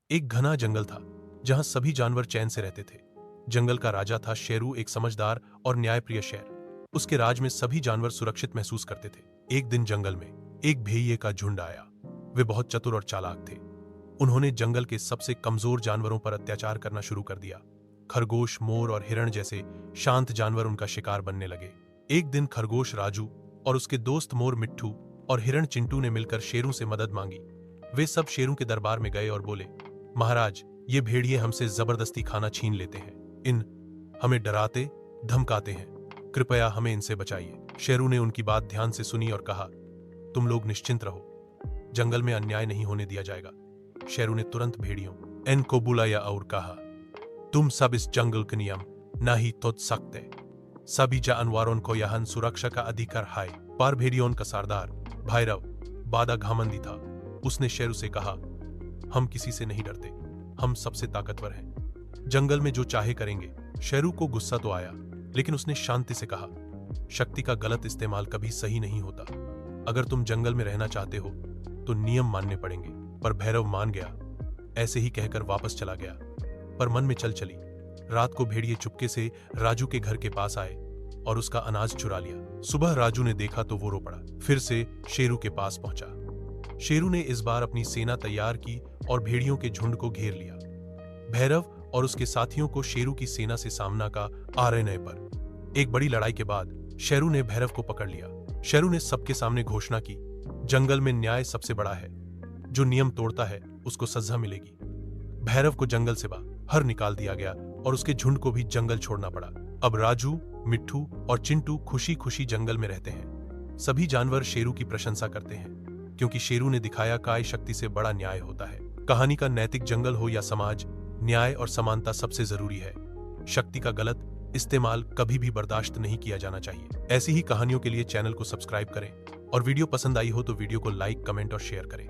एक घना जंगल था जहां सभी जानवर चैन से रहते थे। जंगल का राजा था शेरू, एक समझदार और न्यायप्रिय शेर। उसके राज में सभी जानवर सुरक्षित महसूस करते थे। एक दिन जंगल में एक भेड़िए का झुंड आया। वे बहुत चतुर और चालाक थे। उन्होंने जंगल के सबसे कमजोर जानवरों पर अत्याचार करना शुरू कर दिया। खरगोश, मोर और हिरण जैसे शांत जानवर उनका शिकार बनने लगे। एक दिन खरगोश राजू और उसके दोस्त मोर मिट्ठू और हिरण चिंटू ने मिलकर शेरू से मदद मांगी। वे सब शेरू के दरबार में गए और बोले, महाराज, ये भेड़िए हमसे जबरदस्ती खाना छीन लेते हैं। हमें डराते धमकाते हैं। कृपया हमें इनसे बचाइए। शेरू ने उनकी बात ध्यान से सुनी और कहा, तुम लोग निश्चिंत रहो, जंगल में अन्याय नहीं होने दिया जाएगा। शेरू ने तुरंत भेड़ियों को बुलाया और कहा, तुम सब इस जंगल के नियम नहीं तोड़ सकते। सभी जानवरों को यहाँ सुरक्षा का अधिकार है। पर भेड़ियों का सरदार भैरव बादा घमंडी था। उसने शेरू से कहा, हम किसी से नहीं डरते, हम सबसे ताकतवर हैं, जंगल में जो चाहे करेंगे। शेरू को गुस्सा तो आया, लेकिन उसने शांति से कहा, शक्ति का गलत इस्तेमाल कभी सही नहीं होता। अगर तुम जंगल में रहना चाहते हो तो नियम मानने पड़ेंगे। पर भैरव मान गया। ऐसे ही कहकर वापस चला गया, पर मन में चल चली। रात को भेड़िए चुपके से राजू के घर के पास आए और उसका अनाज चुरा लिया। सुबह राजू ने देखा तो वो रो पड़ा। फिर से शेरू के पास पहुंचा। शेरू ने इस बार अपनी सेना तैयार की और भेड़ियों के झुंड को घेर लिया। भैरव और उसके साथियों को शेरू की सेना से सामना का आ रहने पर एक बड़ी लड़ाई के बाद शेरू ने भैरव को पकड़ लिया। शेरू ने सबके सामने घोषणा की, जंगल में न्याय सबसे बड़ा है, जो नियम तोड़ता है उसको सजा मिलेगी। भैरव को जंगल से बाहर निकाल दिया गया और उसके झुंड को भी जंगल छोड़ना पड़ा। अब राजू, मिट्ठू और चिंटू खुशी खुशी जंगल में रहते हैं। सभी जानवर शेरू की प्रशंसा करते हैं, क्योंकि शेरू ने दिखाया काय शक्ति से बड़ा न्याय होता है। कहानी का नैतिक जंगल हो या समाज, न्याय और समानता सबसे जरूरी है। शक्ति का गलत इस्तेमाल कभी भी बर्दाश्त नहीं किया जाना चाहिए। ऐसी ही कहानियों के लिए चैनल को सब्सक्राइब करें और वीडियो पसंद आई हो तो वीडियो को लाइक, कमेंट और शेयर करें।